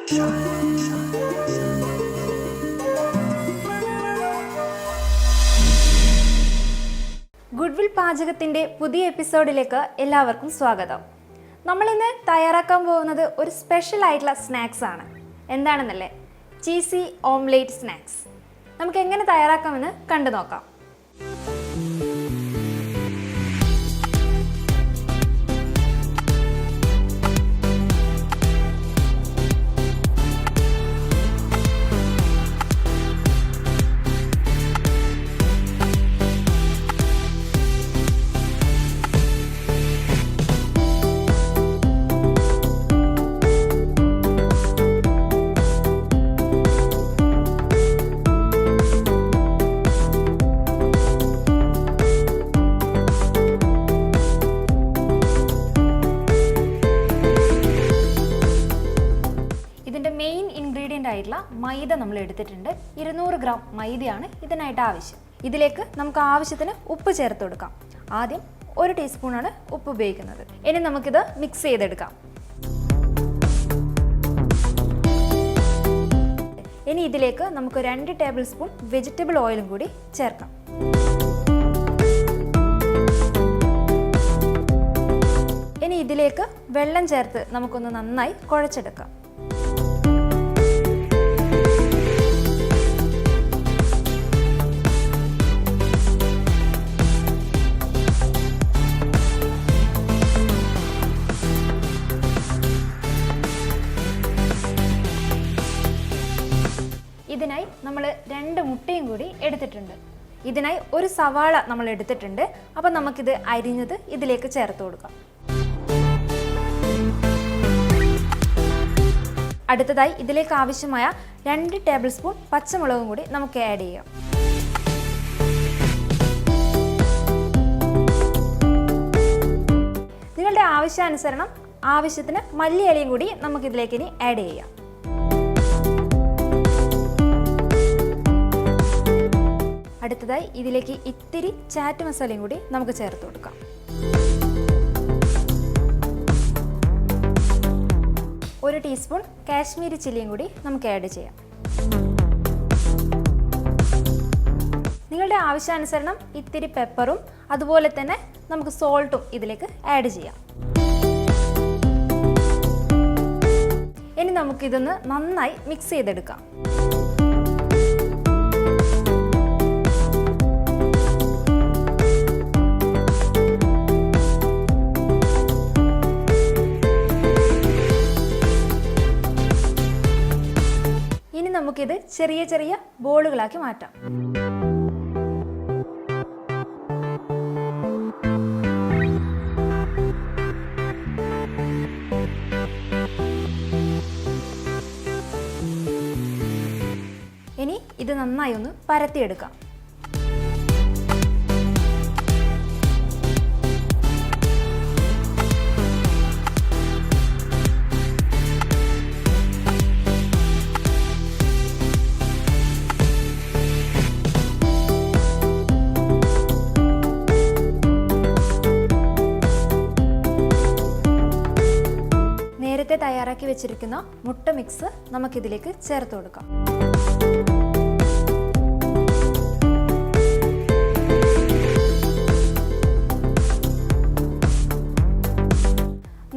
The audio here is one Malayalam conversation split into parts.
ഗുഡ്വിൽ പാചകത്തിൻ്റെ പുതിയ എപ്പിസോഡിലേക്ക് എല്ലാവർക്കും സ്വാഗതം. നമ്മളിന്ന് തയ്യാറാക്കാൻ പോകുന്നത് ഒരു സ്പെഷ്യൽ ആയിട്ടുള്ള സ്നാക്സ് ആണ്. എന്താണെന്നല്ലേ? Cheesy omelette snacks. നമുക്ക് എങ്ങനെ തയ്യാറാക്കാമെന്ന് കണ്ടു നോക്കാം. മൈദ നമ്മൾ എടുത്തിട്ടുണ്ട്. 200 ഗ്രാം മൈദയാണ് ഇതിനായിട്ട് ആവശ്യം. ഇതിലേക്ക് നമുക്ക് ആവശ്യത്തിന് ഉപ്പ് ചേർത്ത് കൊടുക്കാം. ആദ്യം 1 ടീസ്പൂണാണ് ഉപ്പ് ഉപയോഗിക്കുന്നത്. ഇനി നമുക്കിത് മിക്സ് ചെയ്തെടുക്കാം. ഇനി ഇതിലേക്ക് നമുക്ക് 2 ടേബിൾ സ്പൂൺ വെജിറ്റബിൾ ഓയിലും കൂടി ചേർക്കാം. ഇനി ഇതിലേക്ക് വെള്ളം ചേർത്ത് നമുക്കൊന്ന് നന്നായി കുഴച്ചെടുക്കാം. ഇതിനായി നമ്മൾ 2 മുട്ടയും കൂടി എടുത്തിട്ടുണ്ട്. ഇതിനായി 1 സവാള നമ്മൾ എടുത്തിട്ടുണ്ട്. അപ്പം നമുക്കിത് അരിഞ്ഞത് ഇതിലേക്ക് ചേർത്ത് കൊടുക്കാം. അടുത്തതായി ഇതിലേക്ക് ആവശ്യമായ 2 ടേബിൾ സ്പൂൺ പച്ചമുളകും കൂടി നമുക്ക് ആഡ് ചെയ്യാം. നിങ്ങളുടെ ആവശ്യാനുസരണം ആവശ്യത്തിന് മല്ലിയിലയും കൂടി നമുക്കിതിലേക്ക് ഇനി ആഡ് ചെയ്യാം. അടുത്തതായി ഇതിലേക്ക് ഇത്തിരി ചാറ്റ് മസാലയും കൂടി നമുക്ക് ചേർത്ത് കൊടുക്കാം. ഒരു ടീസ്പൂൺ കാശ്മീരി ചില്ലിയും കൂടി നമുക്ക് ആഡ് ചെയ്യാം. നിങ്ങളുടെ ആവശ്യാനുസരണം ഇത്തിരി പെപ്പറും അതുപോലെ തന്നെ നമുക്ക് സോൾട്ടും ഇതിലേക്ക് ആഡ് ചെയ്യാം. ഇനി നമുക്കിതൊന്ന് നന്നായി മിക്സ് ചെയ്തെടുക്കാം. നമുക്കിത് ചെറിയ ചെറിയ ബോളുകളാക്കി മാറ്റാം. ഇനി ഇത് നന്നായി ഒന്ന് പരത്തിയെടുക്കാം. നേരത്തെ തയ്യാറാക്കി വെച്ചിരിക്കുന്ന മുട്ട മിക്സ് നമുക്കിതിലേക്ക് ചേർത്ത് കൊടുക്കാം.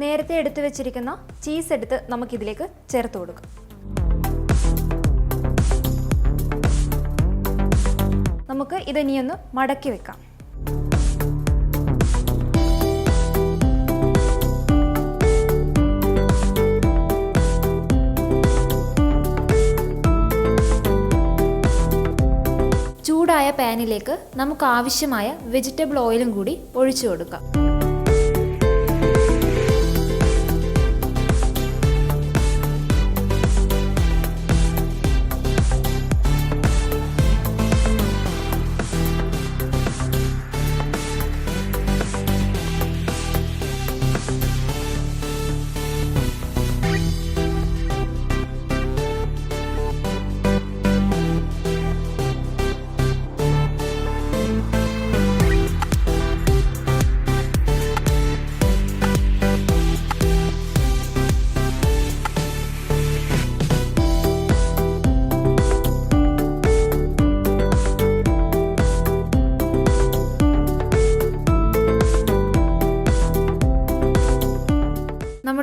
നേരത്തെ എടുത്തു വെച്ചിരിക്കുന്ന ചീസ് എടുത്ത് നമുക്കിതിലേക്ക് ചേർത്ത് കൊടുക്കാം. നമുക്ക് ഇതിനിയൊന്ന് മടക്കി വെക്കാം. ചൂടായ പാനിലേക്ക് നമുക്ക് ആവശ്യമായ വെജിറ്റബിൾ ഓയിലും കൂടി ഒഴിച്ചു കൊടുക്കാം.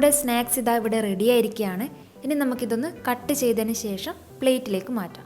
നമ്മുടെ സ്നാക്സ് ഇതാ ഇവിടെ റെഡി ആയിരിക്കുകയാണ്. ഇനി നമുക്കിതൊന്ന് കട്ട് ചെയ്തതിന് ശേഷം പ്ലേറ്റിലേക്ക് മാറ്റാം.